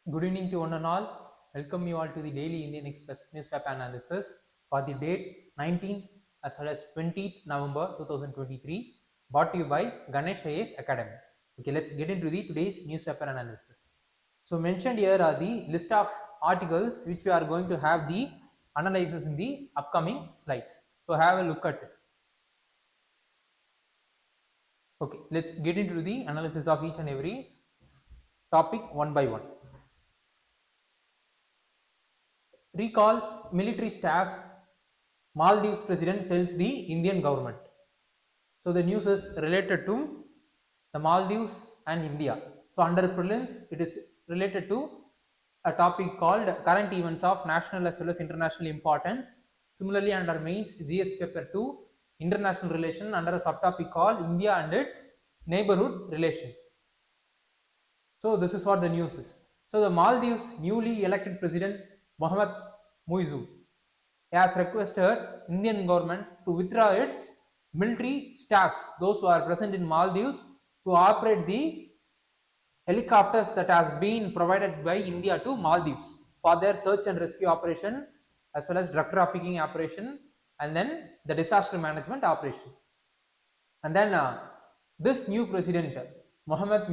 Good evening to one and all. Welcome you all to the daily Indian Express newspaper analysis for the date 19th as well as 20th November 2023, brought to you by Ganesh IAS Academy. Okay, let's get into the today's newspaper analysis. So mentioned here are the list of articles which we are going to have the analysis in the upcoming slides. So have a look at it. Okay, let's get into the analysis of each and every topic one by one. Recall military staff, Maldives president tells the Indian government. So the news is related to the Maldives and India. So under prelims, it is related to a topic called current events of national as well as international importance. Similarly, under mains GS paper 2, international relation under a subtopic called India and its neighborhood relations. So this is what the news is. So the Maldives newly elected president Mohamed Muizu has requested Indian government to withdraw its military staffs, those who are present in Maldives, to operate the helicopters that has been provided by India to Maldives for their search and rescue operation as well as drug trafficking operation and then the disaster management operation. And then this new president Mohamed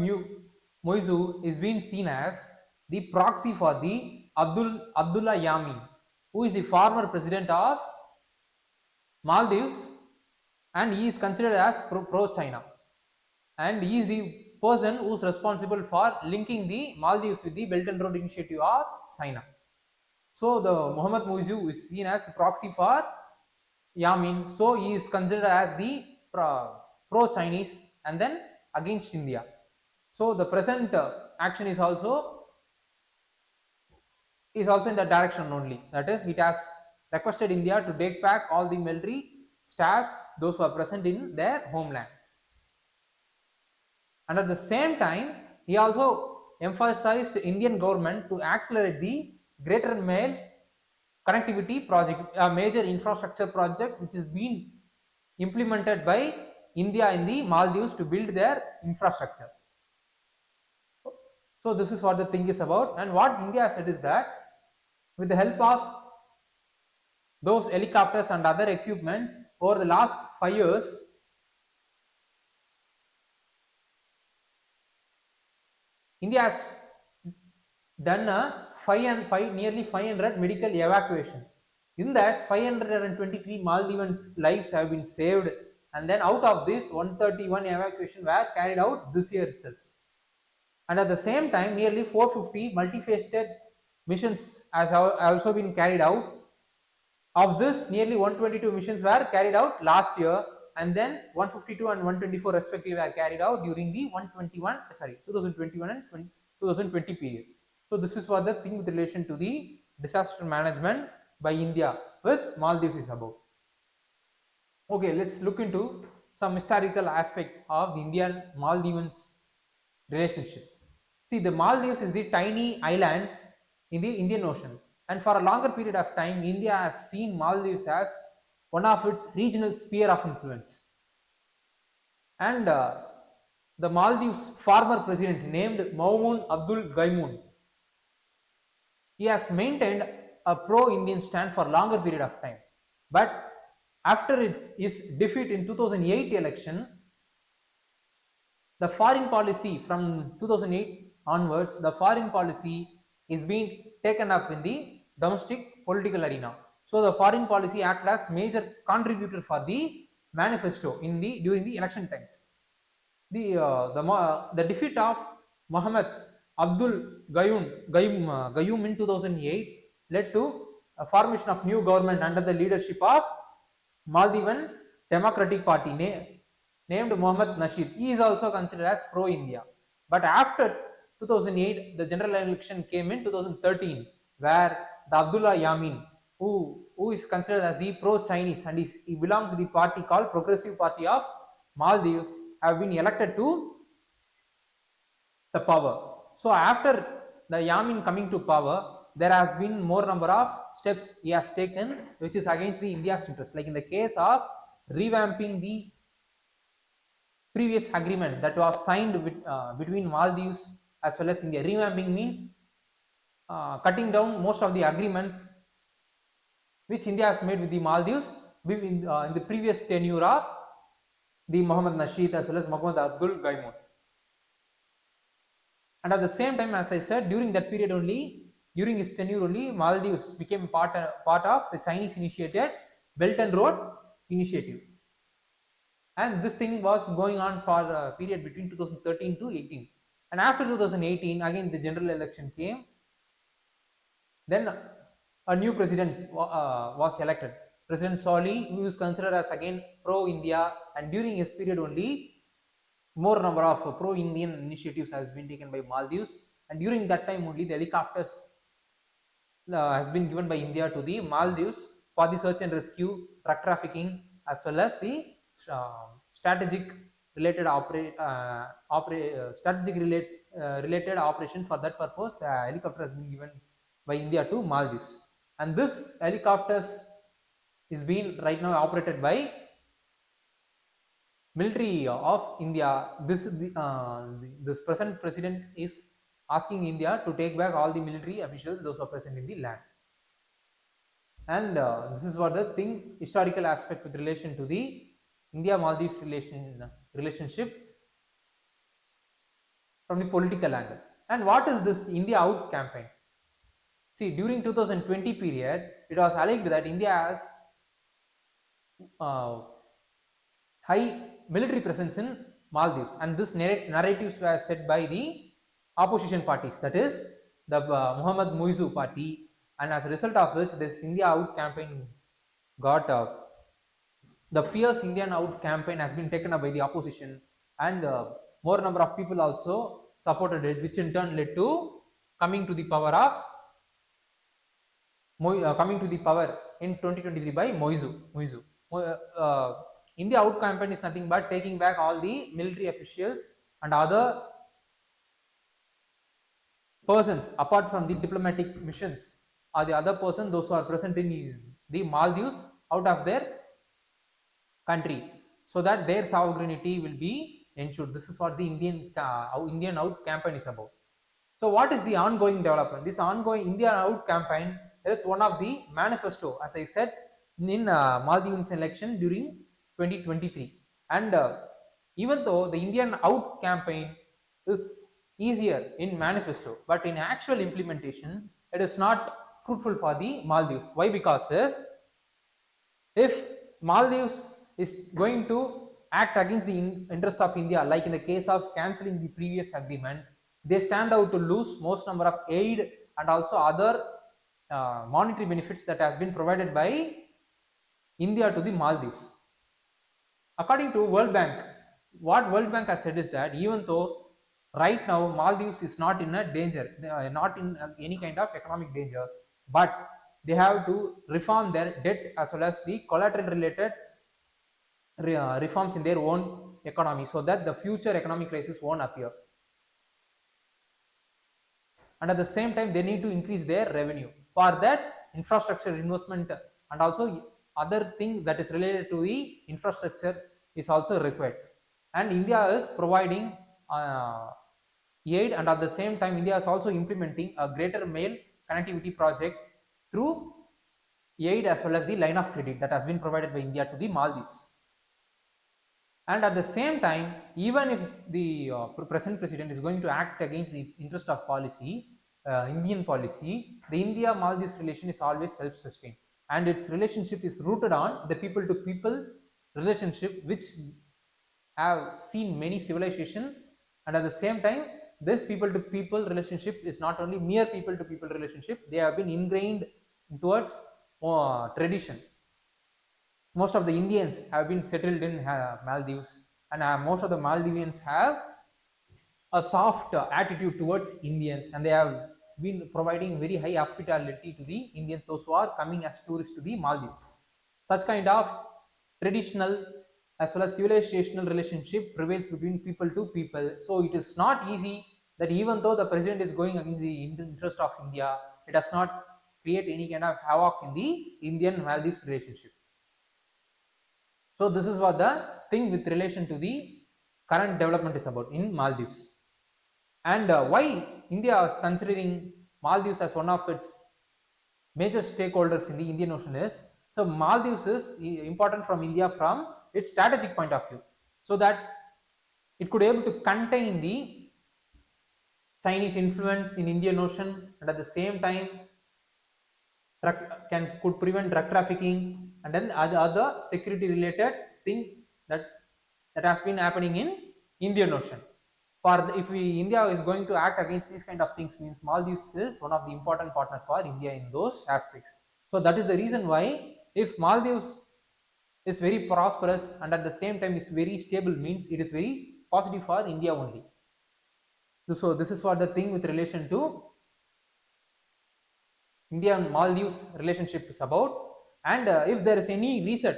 Muizu is being seen as the proxy for the Abdullah Yamin, who is the former president of Maldives, and he is considered as pro-China, and he is the person who is responsible for linking the Maldives with the Belt and Road Initiative of China. So the Mohamed Muizu is seen as the proxy for Yamin, so he is considered as the pro-Chinese and then against India. So the present action is also in the direction only, that is, it has requested India to take back all the military staffs, those who are present in their homeland. And at the same time, he also emphasized Indian government to accelerate the Greater Mail connectivity project, a major infrastructure project which is being implemented by India in the Maldives to build their infrastructure. So this is what the thing is about, and what India said is that with the help of those helicopters and other equipments over the last 5 years, India has done a nearly 500 medical evacuation. In that, 523 Maldivians lives have been saved, and then out of this 131 evacuation were carried out this year itself. And at the same time, nearly 450 multifaceted missions has also been carried out. Of this, nearly 122 missions were carried out last year, and then 152 and 124 respectively were carried out during the 2021 and 2020 period. So this is what the thing with relation to the disaster management by India with Maldives is about. Okay, let's look into some historical aspect of the Indian Maldivians relationship. See, the Maldives is the tiny island in the Indian Ocean, and for a longer period of time, India has seen Maldives as one of its regional sphere of influence. And the Maldives former president named Maumoon Abdul Gaimun, he has maintained a pro-Indian stand for a longer period of time. But after his defeat in 2008 election, the foreign policy from 2008 onwards, the foreign policy is being taken up in the domestic political arena. So the foreign policy acted as major contributor for the manifesto during the election times. The defeat of Mohamed Abdul Gayoom in 2008 led to a formation of new government under the leadership of Maldivian Democratic Party named Mohamed Nasheed. He is also considered as pro-India. But after 2008, the general election came in 2013, where the Abdullah Yamin, who is considered as the pro-Chinese, and he belonged to the party called Progressive Party of Maldives, have been elected to the power. So after the Yamin coming to power, there has been more number of steps he has taken which is against the India's interest, like in the case of revamping the previous agreement that was signed with, between Maldives as well as India. Revamping means cutting down most of the agreements which India has made with the Maldives in the previous tenure of the Muhammad Nasheed as well as Muhammad Abdul Gaimun. And at the same time, as I said, during that period only, during his tenure only, Maldives became part of the Chinese initiated Belt and Road Initiative. And this thing was going on for a period between 2013 to 18. And after 2018, again the general election came. Then a new president was elected, President Solly, who is considered as again pro-India, and during his period only, more number of pro-Indian initiatives has been taken by Maldives, and during that time only the helicopters has been given by India to the Maldives for the search and rescue, drug trafficking, as well as the strategic related related operation. For that purpose, the helicopter has been given by India to Maldives, and this helicopters is being right now operated by military of India. This present president is asking India to take back all the military officials those who are present in the land. And this is what the thing, historical aspect with relation to the India-Maldives relationship from the political angle. And what is this India Out campaign? See, during 2020 period, it was alleged that India has high military presence in Maldives, and this narratives were set by the opposition parties, that is the Muhammad Muizu party, and as a result of which this India Out campaign got the fierce Indian Out campaign has been taken up by the opposition, and more number of people also supported it, which in turn led to coming to the power in 2023 by Muizu. India Out campaign is nothing but taking back all the military officials and other persons apart from the diplomatic missions, or the other person, those who are present in the Maldives, out of their country, so that their sovereignty will be ensured. This is what the Indian Out campaign is about. So what is the ongoing development? This ongoing India Out campaign is one of the manifesto, as I said, in Maldives election during 2023. And even though the Indian Out campaign is easier in manifesto, but in actual implementation, it is not fruitful for the Maldives. Why? Because if Maldives is going to act against the interest of India, like in the case of cancelling the previous agreement, they stand out to lose most number of aid and also other monetary benefits that has been provided by India to the Maldives. According to World Bank, what World Bank has said is that even though right now Maldives is not in a danger, not in any kind of economic danger, but they have to reform their debt as well as the collateral related reforms in their own economy, so that the future economic crisis won't appear. And at the same time, they need to increase their revenue. For that, infrastructure investment and also other thing that is related to the infrastructure is also required. And India is providing aid, and at the same time, India is also implementing a greater mail connectivity project through aid as well as the line of credit that has been provided by India to the Maldives. And at the same time, even if the present president is going to act against the interest of policy, Indian policy, the India-Maldives relation is always self-sustained, and its relationship is rooted on the people-to-people relationship, which have seen many civilization. And at the same time, this people-to-people relationship is not only mere people-to-people relationship; they have been ingrained towards tradition. Most of the Indians have been settled in Maldives, and most of the Maldivians have a soft attitude towards Indians, and they have been providing very high hospitality to the Indians, those who are coming as tourists to the Maldives. Such kind of traditional as well as civilizational relationship prevails between people to people. So it is not easy that even though the president is going against the interest of India, it does not create any kind of havoc in the Indian-Maldives relationship. So this is what the thing with relation to the current development is about in Maldives. And why India is considering Maldives as one of its major stakeholders in the Indian Ocean is, so Maldives is important from India from its strategic point of view, so that it could able to contain the Chinese influence in Indian Ocean, and at the same time could prevent drug trafficking, and then other security related thing that has been happening in Indian Ocean. If India is going to act against these kind of things, means Maldives is one of the important partner for India in those aspects. So that is the reason why, if Maldives is very prosperous and at the same time is very stable, means it is very positive for India only. So this is what the thing with relation to India and Maldives relationship is about. And if there is any reset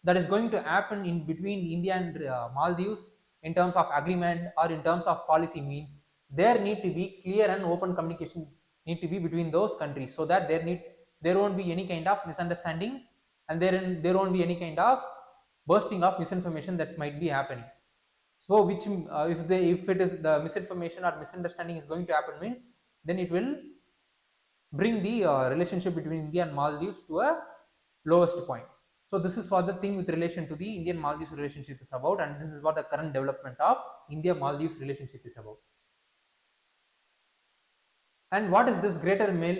that is going to happen in between India and Maldives in terms of agreement or in terms of policy, means there need to be clear and open communication need to be between those countries, so that there won't be any kind of misunderstanding, and there won't be any kind of bursting of misinformation that might be happening. So which if it is the misinformation or misunderstanding is going to happen, means then it will bring the relationship between India and Maldives to a lowest point. So this is what the thing with relation to the Indian Maldives relationship is about, and this is what the current development of India Maldives relationship is about. And what is this greater mail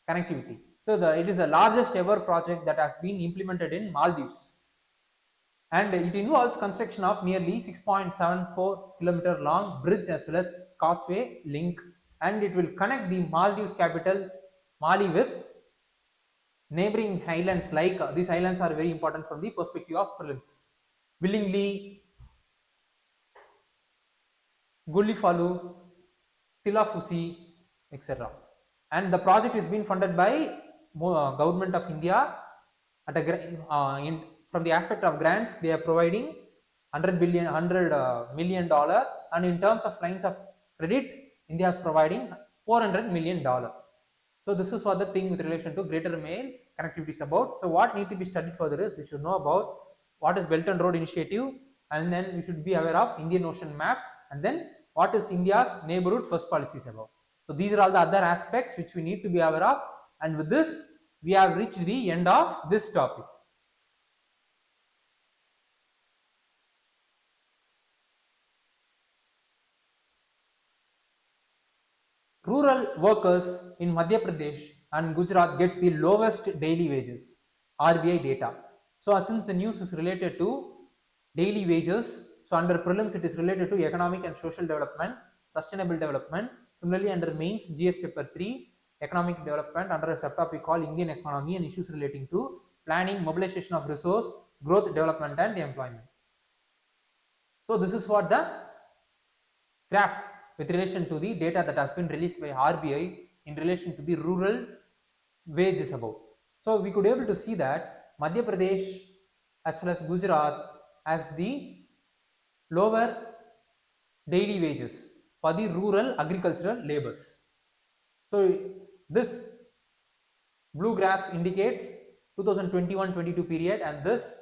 connectivity? So it is the largest ever project that has been implemented in Maldives, and it involves construction of nearly 6.74 kilometer long bridge as well as causeway link, and it will connect the Maldives capital Mali with neighboring islands. Like these islands are very important from the perspective of prelims: Willingly, Gullifalu, Tilafusi, etc. And the project is being funded by government of India at a from the aspect of grants. They are providing $100 million, and in terms of lines of credit, India is providing $400 million. So this is what the thing with relation to greater mail connectivity is about. So what need to be studied further is, we should know about what is Belt and Road Initiative, and then we should be aware of Indian Ocean map, and then what is India's neighborhood first policies about. So these are all the other aspects which we need to be aware of, and with this we have reached the end of this topic. Rural workers in Madhya Pradesh and Gujarat gets the lowest daily wages, RBI data. So since the news is related to daily wages, so under prelims it is related to economic and social development, sustainable development. Similarly under mains, GS paper 3, economic development, under a subtopic called Indian economy and issues relating to planning, mobilization of resource, growth, development and employment. So this is what the graph with relation to the data that has been released by RBI in relation to the rural wage is about. So we could able to see that Madhya Pradesh as well as Gujarat has the lower daily wages for the rural agricultural labors. So this blue graph indicates 2021-22 period, and this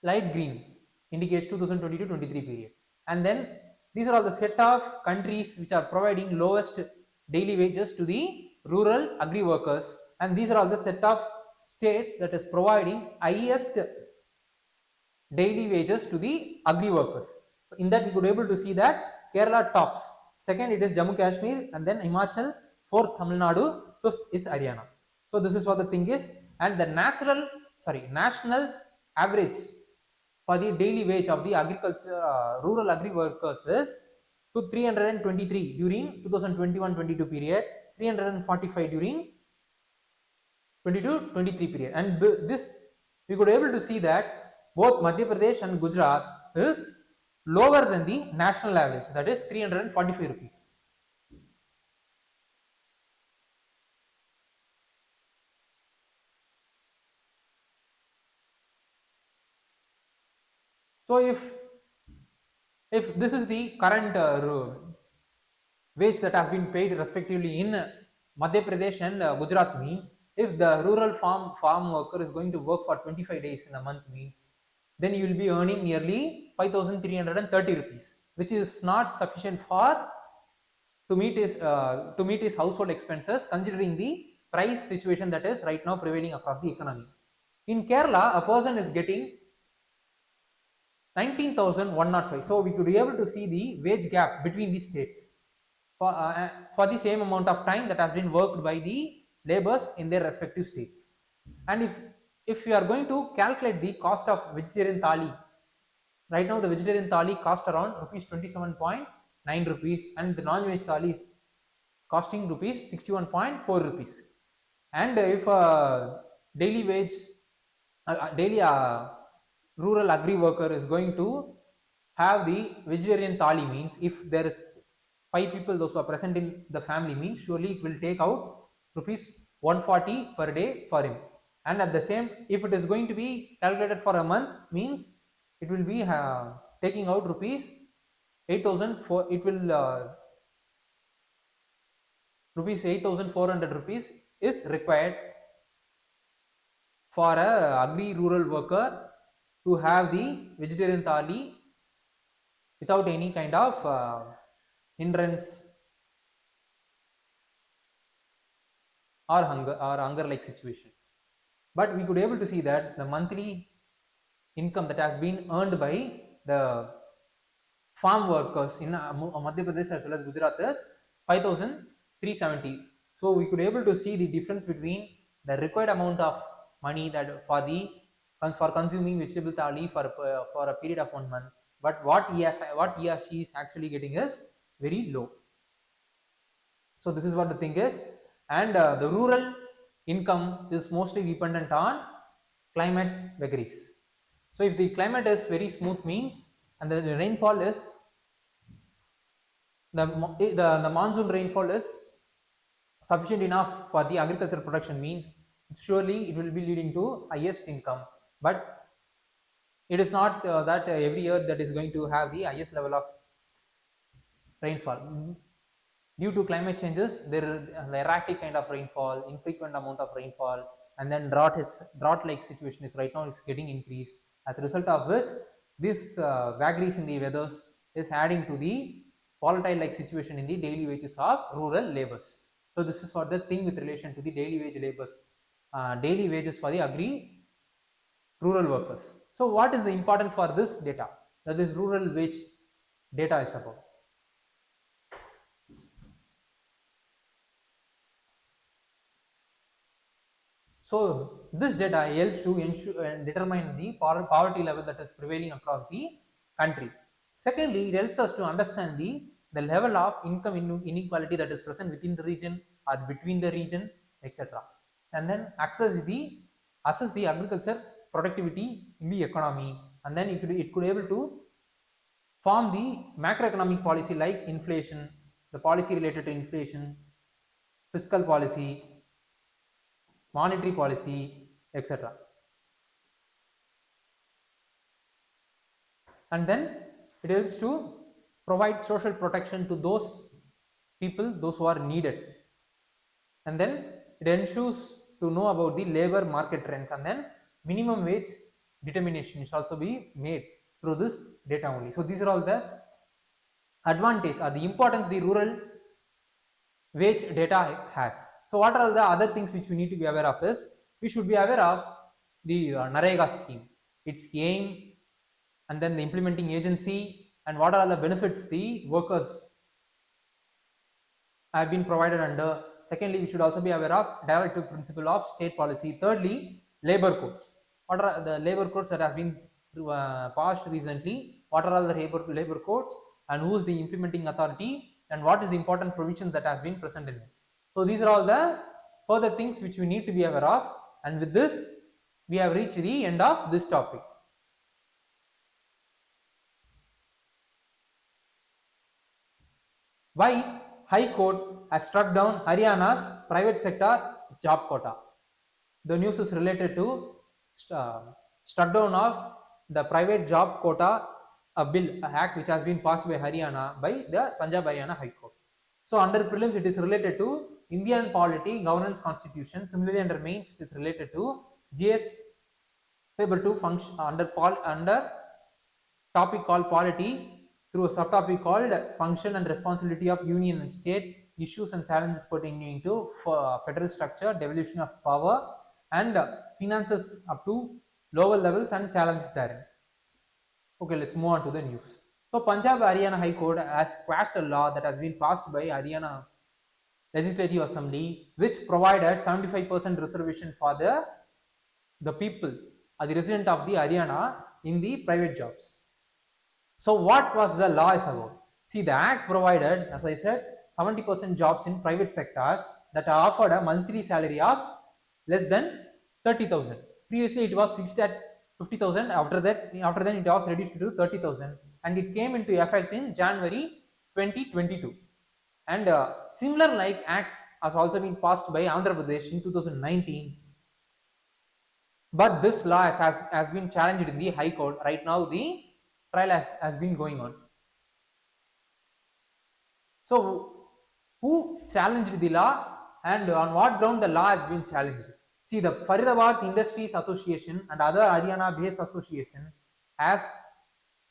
light green indicates 2022-23 period. And then these are all the set of countries which are providing lowest daily wages to the rural agri workers, and these are all the set of states that is providing highest daily wages to the agri workers. So in that we could able to see that Kerala tops, second it is Jammu Kashmir, and then Himachal, fourth Tamil Nadu, fifth is Haryana. So this is what the thing is, and the national average for the daily wage of the rural agri workers is to 323 during 2021-22 period, 345 during 22-23 period, and this we could able to see that both Madhya Pradesh and Gujarat is lower than the national average, that is 345 rupees. So if this is the current wage that has been paid respectively in Madhya Pradesh and Gujarat, means if the rural farm worker is going to work for 25 days in a month, means then you will be earning nearly 5,330 rupees, which is not sufficient to to meet his household expenses, considering the price situation that is right now prevailing across the economy. In Kerala, a person is getting 19,105. So we could be able to see the wage gap between the states for the same amount of time that has been worked by the laborers in their respective states. And if we are going to calculate the cost of vegetarian thali, right now the vegetarian thali cost around rupees 27.9 rupees, and the non-veg thali is costing rupees 61.4 rupees. And if daily wage daily rural agri worker is going to have the vegetarian thali, means if there is 5 people those who are present in the family, means surely it will take out rupees 140 per day for him. And at the same, if it is going to be calculated for a month, means it will be taking out rupees 8,004. It will rupees 8,400 rupees is required for a agri rural worker to have the vegetarian thali without any kind of hindrance or hunger like situation. But we could able to see that the monthly income that has been earned by the farm workers in Madhya Pradesh as well as Gujarat is 5,370. So we could able to see the difference between the required amount of money that for consuming vegetable thali for a period of 1 month, but what he or she is actually getting is very low. So this is what the thing is. And the rural income is mostly dependent on climate vagaries. So if the climate is very smooth, means and the rainfall is the monsoon rainfall is sufficient enough for the agricultural production, means surely it will be leading to highest income. But it is not that every year that is going to have the highest level of rainfall. Due to climate changes, there is the erratic kind of rainfall, infrequent amount of rainfall, and then drought like situation is right now is getting increased, as a result of which this vagaries in the weathers is adding to the volatile like situation in the daily wages of rural laborers. So this is for the thing with relation to the daily wage labors, daily wages for the agri rural workers. So what is the important for this data, that is rural wage data is about? So this data helps to ensure and determine the poverty level that is prevailing across the country. Secondly, it helps us to understand the level of income inequality that is present within the region or between the region, etc. And then assess the agriculture productivity in the economy, and then it could able to form the macroeconomic policy like inflation, the policy related to inflation, fiscal policy, monetary policy, etc. And then it helps to provide social protection to those people, those who are needed. And then it ensures to know about the labor market trends, and then minimum wage determination is also be made through this data only. So these are all the advantage or the importance the rural wage data has. So what are all the other things which we need to be aware of is, we should be aware of the NREGA scheme, its aim, and then the implementing agency, and what are all the benefits the workers have been provided under. Secondly, we should also be aware of directive principle of state policy. Thirdly, labor codes. What are the labor codes that has been passed recently? What are all the labor codes, and who is the implementing authority, and what is the important provisions that has been present in it? So these are all the further things which we need to be aware of. And with this, we have reached the end of this topic. Why High Court has struck down Haryana's private sector job quota? The news is related to struck down of the private job quota, a bill, a act which has been passed by Haryana by the Punjab Haryana High Court. So under prelims it is related to Indian polity governance constitution. Similarly under mains it is related to GS paper 2 function under topic called polity through a subtopic called Function and Responsibility of Union and State, Issues and Challenges Pertaining to Federal Structure, Devolution of Power, and Finances up to lower levels and challenges therein. Okay, let's move on to the news. So, Punjab Haryana High Court has quashed a law that has been passed by Haryana Legislative Assembly, which provided 75% reservation for the people, the resident of the Haryana in the private jobs. So what was the law is about? See, the act provided, as I said, 70% jobs in private sectors that are offered a monthly salary of less than 30,000. Previously it was fixed at 50,000. After then it was reduced to 30,000, and it came into effect in January 2022. And similar like act has also been passed by Andhra Pradesh in 2019. But this law has been challenged in the High Court. Right now the trial has been going on. So who challenged the law and on what ground the law has been challenged? See, the Faridabad Industries Association and other Haryana based association has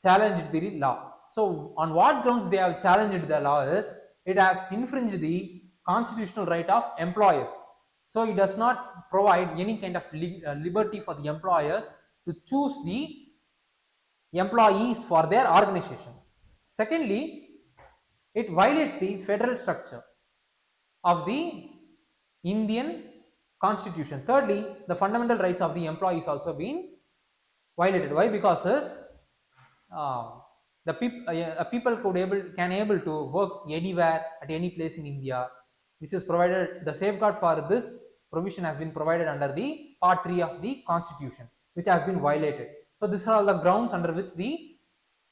challenged the law. So on what grounds they have challenged the law is it has infringed the constitutional right of employers. So it does not provide any kind of liberty for the employers to choose the employees for their organization. Secondly, it violates the federal structure of the Indian Constitution. Thirdly, the fundamental rights of the employees also been violated. Why? Because the people can able to work anywhere at any place in India, which is provided. The safeguard for this provision has been provided under the Part 3 of the Constitution, which has been violated. So these are all the grounds under which the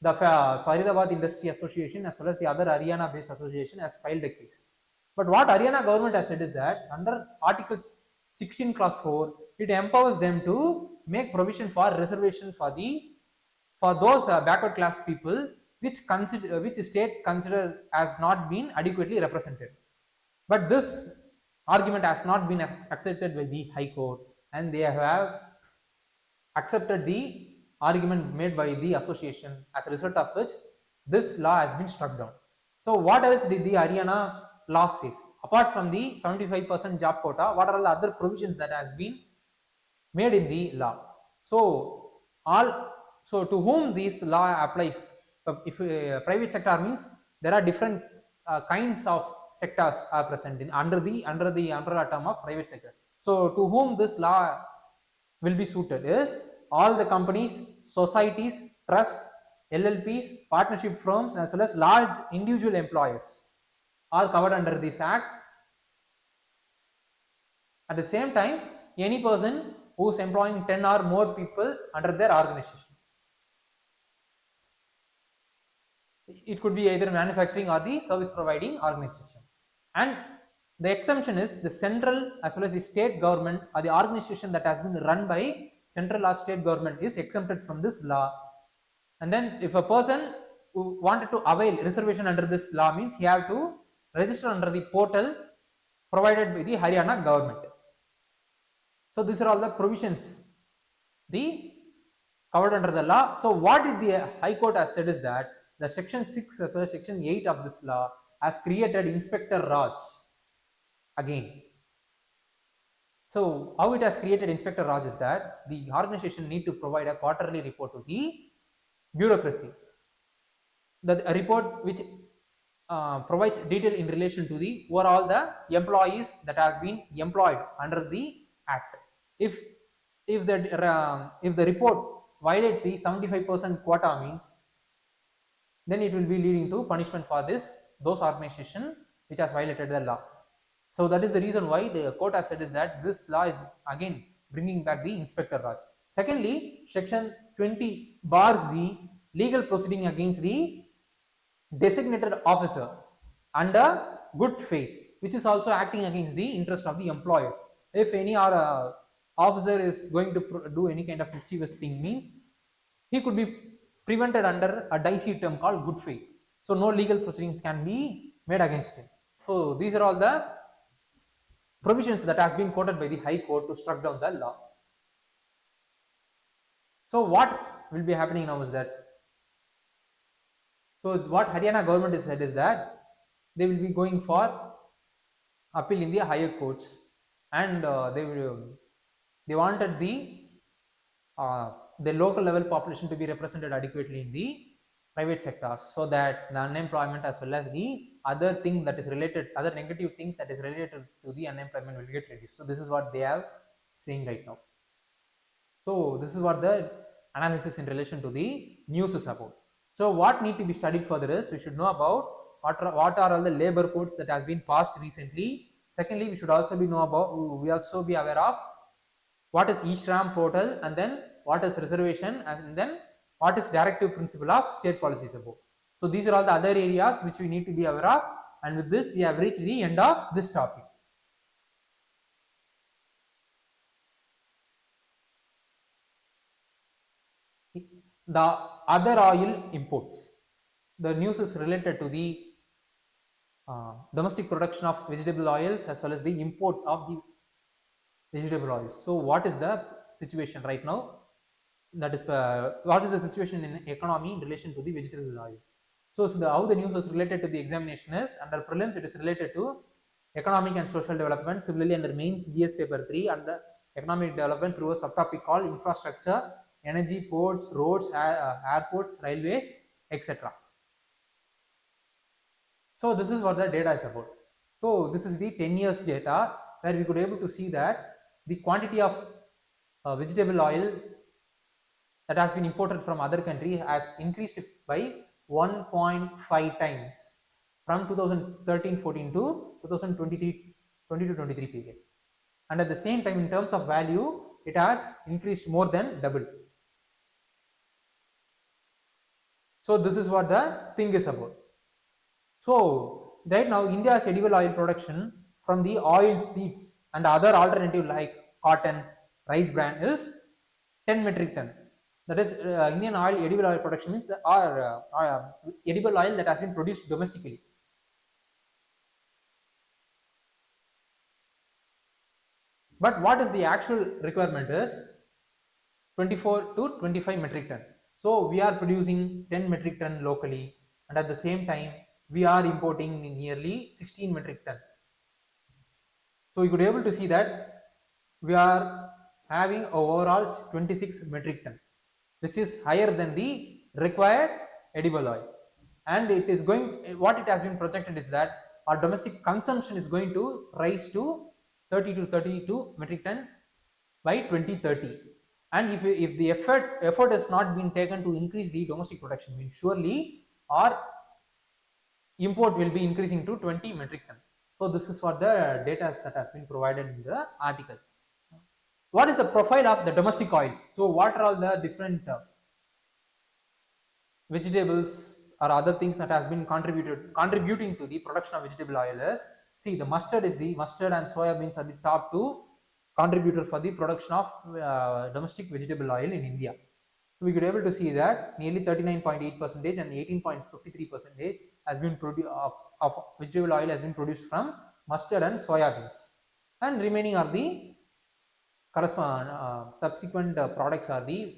Faridabad Industry Association as well as the other Haryana based association has filed a case. But what Haryana government has said is that under Article 16 clause 4, it empowers them to make provision for reservation for those backward class people which state consider as not been adequately represented. But this argument has not been accepted by the High Court, and they have accepted the argument made by the association, as a result of which this law has been struck down. So what else did the Haryana law says? Apart from the 75% job quota, what are the other provisions that has been made in the law? So to whom this law applies? If private sector means there are different kinds of sectors are present under the umbrella term of private sector. So to whom this law will be suited is all the companies, societies, trusts, LLPs, partnership firms, as well as large individual employers are covered under this act. At the same time, any person who is employing 10 or more people under their organization. It could be either manufacturing or the service providing organization. And the exemption is the central as well as the state government or the organization that has been run by central or state government is exempted from this law. And then if a person who wanted to avail reservation under this law means he have to register under the portal provided by the Haryana government. So these are all the provisions covered under the law. So what did the High Court has said is that the section 6 as well as section 8 of this law has created Inspector Raj again. So how it has created Inspector Raj is that the organization need to provide a quarterly report to the bureaucracy. The report which provides detail in relation to the overall the employees that has been employed under the act. If the report violates the 75% quota means, then it will be leading to punishment for those organization which has violated the law. So that is the reason why the court has said is that this law is again bringing back the Inspector Raj. Secondly, section 20 bars the legal proceeding against the designated officer under good faith, which is also acting against the interest of the employers. If any officer is going to do any kind of mischievous thing means, he could be prevented under a dicey term called good faith. So no legal proceedings can be made against him. So these are all the provisions that has been quoted by the High Court to struck down the law. So what will be happening now is that So what Haryana government has said is that they will be going for appeal in the higher courts, and they wanted uh, the local level population to be represented adequately in the private sectors, so that the unemployment as well as the other thing that is related, other negative things that is related to the unemployment will get reduced. So this is what they are saying right now. So this is what the analysis in relation to the news is about. So what need to be studied further is, we should know about what are all the labor codes that has been passed recently. Secondly, we should also be know about, we also be aware of what is e-shram portal, and then what is reservation, and then what is directive principle of state policies about. So these are all the other areas which we need to be aware of, and with this we have reached the end of this topic. The other oil imports, the news is related to the domestic production of vegetable oils as well as the import of the vegetable oils. So what is the situation right now? That is what is the situation in economy in relation to the vegetable oil? So how the news is related to the examination is, under prelims it is related to economic and social development. Similarly, under mains GS paper 3, under economic development through a subtopic called infrastructure, energy, ports, roads, airports, railways, etc. So this is what the data is about. So this is the 10 years data, where we could able to see that the quantity of vegetable oil that has been imported from other country has increased by 1.5 times from 2013-14 to 2023 period, and at the same time in terms of value it has increased more than double. So this is what the thing is about. So right now India's edible oil production from the oil seeds and other alternative like cotton, rice bran is 10 metric ton. That is Indian oil edible oil production means edible oil that has been produced domestically. But what is the actual requirement is 24 to 25 metric ton. So we are producing 10 metric ton locally, and at the same time we are importing nearly 16 metric ton. So you could able to see that we are having overall 26 metric ton, which is higher than the required edible oil, and it is going, what it has been projected is that our domestic consumption is going to rise to 30 to 32 metric ton by 2030. And if the effort has not been taken to increase the domestic production, means surely our import will be increasing to 20 metric ton. So this is what the data that has been provided in the article. What is the profile of the domestic oils? So what are all the different vegetables or other things that has been contributing to the production of vegetable oil is, see, the mustard and soya beans are the top two contributors for the production of domestic vegetable oil in India. So we could able to see that nearly 39.8% and 18.53% has been produced of vegetable oil has been produced from mustard and soya beans, and remaining are the subsequent products are the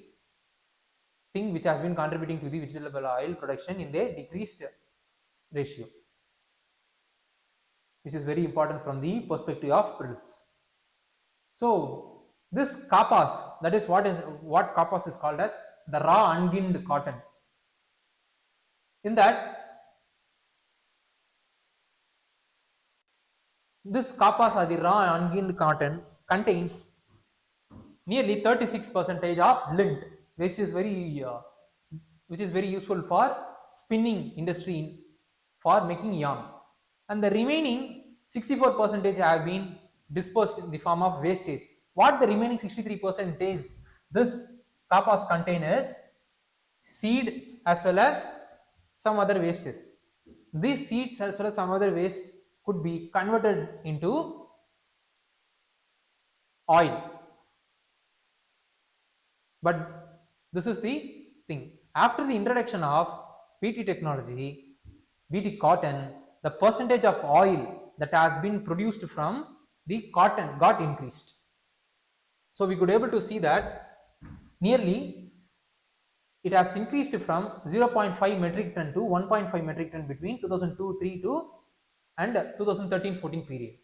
thing which has been contributing to the vegetable oil production in the decreased ratio, which is very important from the perspective of prelims. So this kapas, that is what kapas is called as the raw unginned cotton. In that, this kapas or the raw unginned cotton contains nearly 36% of lint, which is very useful for spinning industry for making yarn, and the remaining 64% have been dispersed in the form of wastage. What the remaining 63% this kapas contain is seed as well as some other wastes. These seeds as well as some other waste could be converted into oil. But this is the thing. After the introduction of BT technology, BT cotton, the percentage of oil that has been produced from the cotton got increased. So we could able to see that nearly it has increased from 0.5 metric ton to 1.5 metric ton between 2002-3 to and 2013-14 period.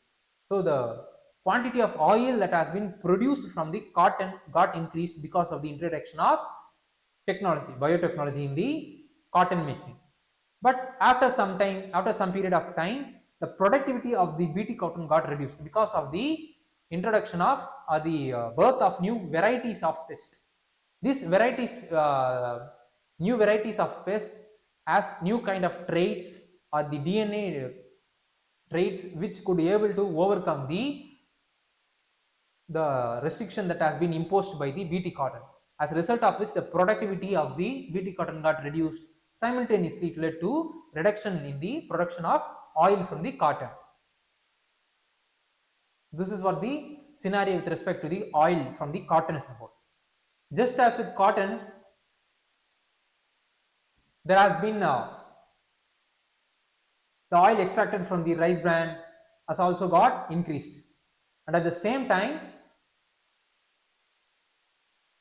So the quantity of oil that has been produced from the cotton got increased because of the introduction of technology, biotechnology in the cotton making. But after some time, after some period of time, the productivity of the BT cotton got reduced because of the introduction of the birth of new varieties of pest. These varieties, new varieties of pest has new kind of traits or the DNA traits which could be able to overcome the restriction that has been imposed by the BT cotton. As a result of which the productivity of the BT cotton got reduced. Simultaneously, it led to reduction in the production of oil from the cotton. This is what the scenario with respect to the oil from the cotton is about. Just as with cotton, there has been the oil extracted from the rice bran has also got increased, and at the same time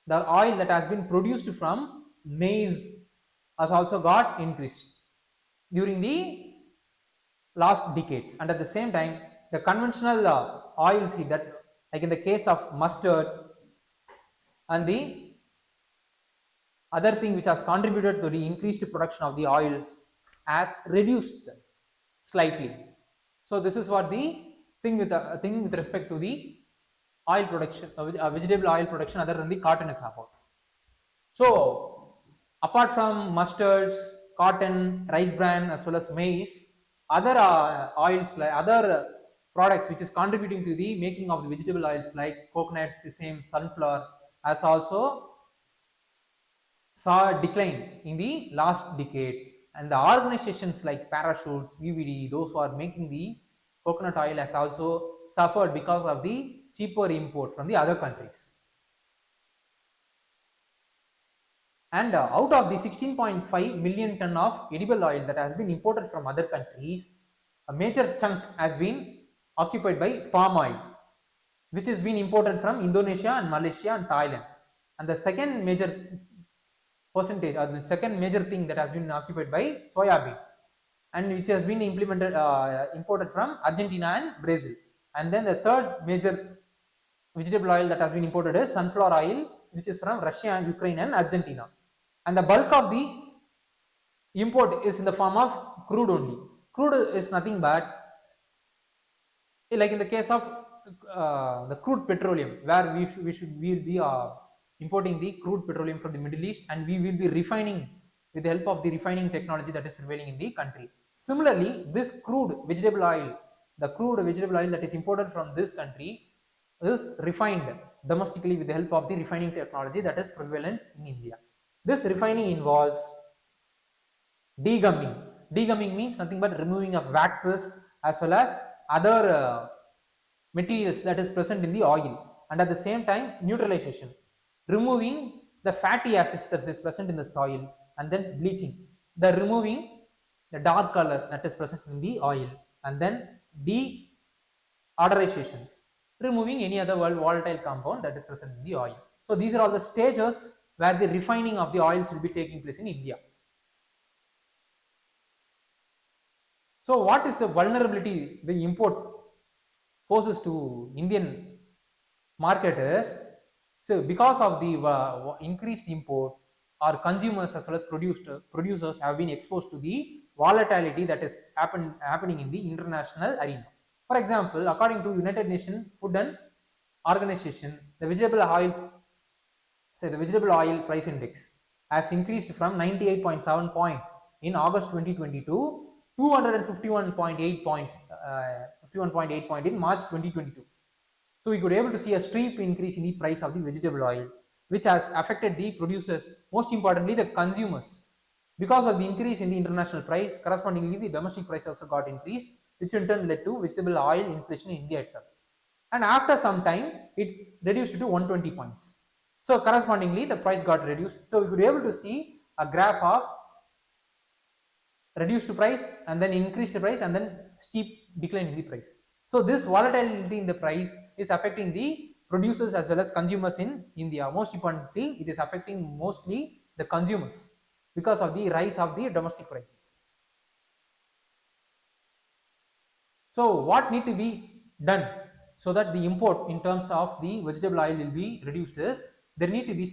the oil that has been produced from maize has also got increased during the last decades. And at the same time, the conventional oil seed, that like in the case of mustard and the other thing which has contributed to the increased production of the oils, has reduced slightly. So this is what the thing with respect to the oil production, vegetable oil production other than the cotton is about. So apart from mustards, cotton, rice bran as well as maize, other oils like other products which is contributing to the making of the vegetable oils like coconut, sesame, sunflower has also saw a decline in the last decade, and the organizations like Parachutes, VVD, those who are making the coconut oil has also suffered because of the cheaper import from the other countries. And out of the 16.5 million ton of edible oil that has been imported from other countries, a major chunk has been occupied by palm oil, which has been imported from Indonesia and Malaysia and Thailand. And the second major percentage, or the second major thing that has been occupied by soya bean, and which has been imported from Argentina and Brazil. And then the third major vegetable oil that has been imported is sunflower oil, which is from Russia and Ukraine and Argentina. And the bulk of the import is in the form of crude only. Crude is nothing but, like in the case of the crude petroleum, where we will be importing the crude petroleum from the Middle East, and we will be refining with the help of the refining technology that is prevailing in the country. Similarly, this crude vegetable oil, the crude vegetable oil that is imported from this country is refined domestically with the help of the refining technology that is prevalent in India. This refining involves degumming. Degumming means nothing but removing of waxes as well as other materials that is present in the oil, and at the same time neutralization, removing the fatty acids that is present in the soil, and then bleaching, the removing the dark color that is present in the oil, and then deodorization, removing any other volatile compound that is present in the oil. So these are all the stages where the refining of the oils will be taking place in India. So what is the vulnerability the import poses to Indian market is, so because of the increased import, our consumers as well as producers have been exposed to the volatility that is happening in the international arena. For example, according to United Nations Food and Organization, the vegetable oil price index has increased from 98.7 point in August 2020 to 251.8 point, 51.8 point in March 2022. So we could able to see a steep increase in the price of the vegetable oil, which has affected the producers, most importantly the consumers. Because of the increase in the international price, correspondingly the domestic price also got increased, which in turn led to vegetable oil inflation in India itself. And after some time, it reduced to 120 points. So correspondingly, the price got reduced. So we could able to see a graph of reduced price and then increased price and then steep decline in the price. So this volatility in the price is affecting the producers as well as consumers in India. Most importantly, it is affecting mostly the consumers because of the rise of the domestic prices. So what need to be done so that the import in terms of the vegetable oil will be reduced is there need to be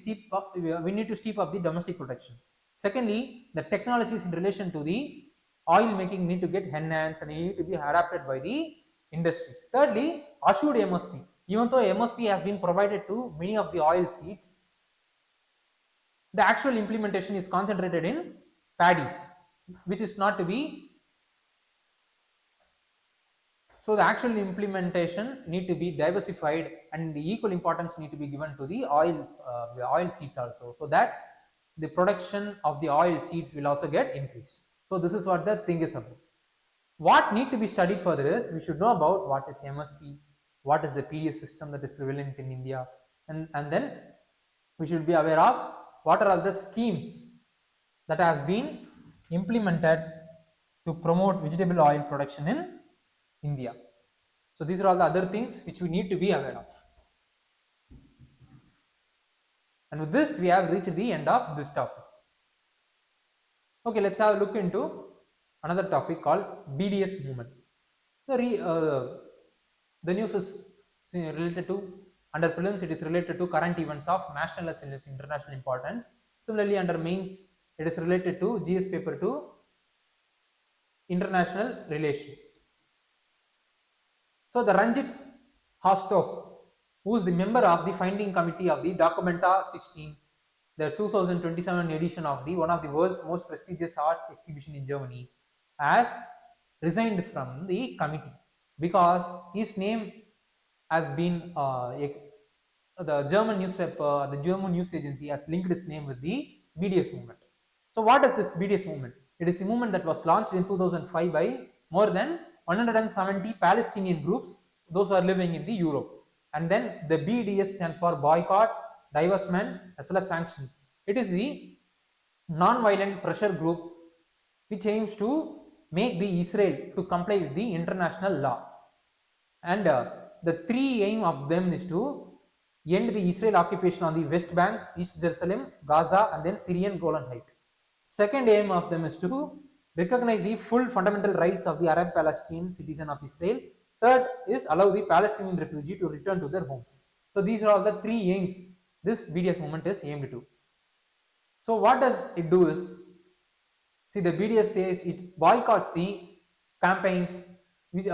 we need to steep up the domestic production. Secondly, the technologies in relation to the oil making need to get enhanced and need to be adapted by the industries. Thirdly, assured MSP. Even though MSP has been provided to many of the oil seeds, the actual implementation is concentrated in paddies, which is not to be. So the actual implementation need to be diversified and the equal importance need to be given to the oil seeds also, so that the production of the oil seeds will also get increased. So this is what the thing is about. What need to be studied further is we should know about what is MSP, what is the PDS system that is prevalent in India, and then we should be aware of what are all the schemes that has been implemented to promote vegetable oil production in India. So these are all the other things which we need to be aware of. And with this, we have reached the end of this topic. Okay, let's have a look into another topic called BDS movement. The news is related to, under prelims it is related to current events of national as well as international importance. Similarly, under mains it is related to GS paper 2, international relation. So the Ranjit Hastock, who is the member of the finding committee of the Documenta 16, the 2027 edition of the one of the world's most prestigious art exhibition in Germany, has resigned from the committee because his name has been the German newspaper, the German news agency has linked its name with the BDS movement. So what is this BDS movement? It is the movement that was launched in 2005 by more than 170 Palestinian groups, those who are living in the Europe. And then the BDS stands for boycott, divestment as well as sanction. It is the non-violent pressure group which aims to make the Israel to comply with the international law. And the three aim of them is to end the Israel occupation on the West Bank, East Jerusalem, Gaza, and then Syrian Golan Heights. Second aim of them is to recognize the full fundamental rights of the Arab Palestinian citizen of Israel. Third is allow the Palestinian refugee to return to their homes. So these are all the three aims this BDS movement is aimed to. So what does it do is, see, the BDS says it boycotts the campaigns which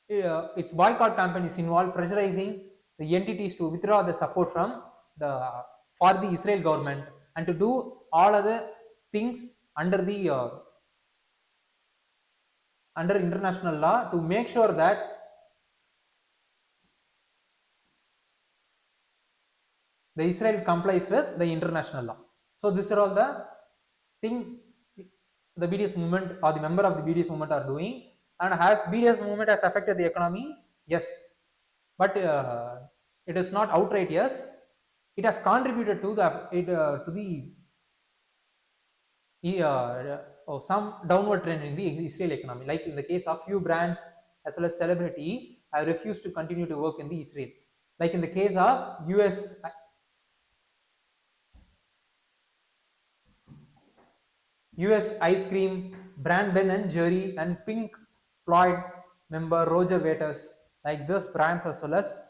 its boycott campaign is involved pressurizing the entities to withdraw the support from for the Israel government and to do all other things under the under international law to make sure that the Israel complies with the international law. So these are all the thing the BDS movement or the member of the BDS movement are doing. And has BDS movement has affected the economy? Yes, but it is not outright yes. It has contributed to some downward trend in the Israel economy. Like in the case of few brands as well as celebrities have refused to continue to work in the Israel. Like in the case of US ice cream brand Ben and Jerry and Pink Floyd member Roger Waters, like those brands as well as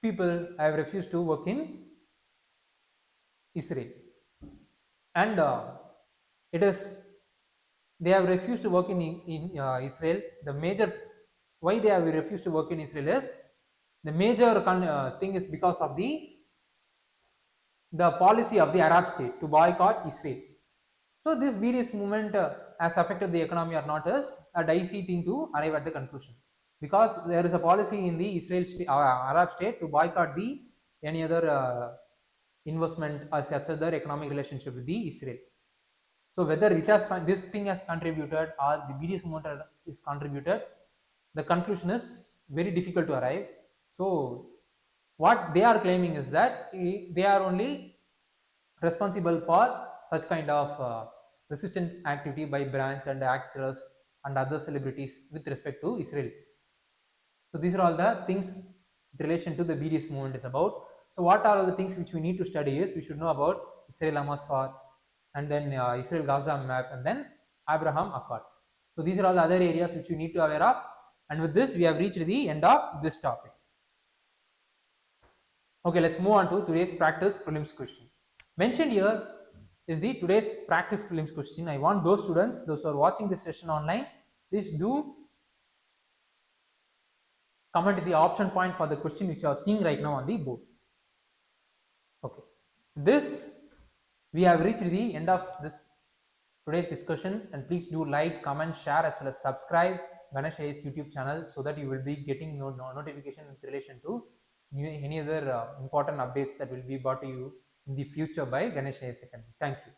people have refused to work in Israel. And they have refused to work in Israel. The major why they have refused to work in Israel is the major thing is because of the policy of the Arab state to boycott Israel. So this BDS movement has affected the economy or not is a dicey thing to arrive at the conclusion, because there is a policy in the Arab state to boycott any other investment or such other economic relationship with the Israel. So whether it has this thing has contributed or the BDS movement is contributed, the conclusion is very difficult to arrive. So what they are claiming is that they are only responsible for such kind of resistant activity by brands and actors and other celebrities with respect to Israel. So these are all the things in relation to the BDS movement is about. So what are all the things which we need to study is we should know about Israel Hamas war, and then Israel Gaza map, and then Abraham Accord. So these are all the other areas which you need to aware of. And with this, we have reached the end of this topic. Okay, let's move on to today's practice prelims question. Mentioned here is the today's practice prelims question. I want those students, those who are watching this session online, please do comment the option point for the question which you are seeing right now on the board. Okay, this we have reached the end of this today's discussion, and please do like, comment, share, as well as subscribe Ganesh IAS YouTube channel, so that you will be getting notification in relation to any other important updates that will be brought to you in the future by Ganesh IAS Academy. Thank you.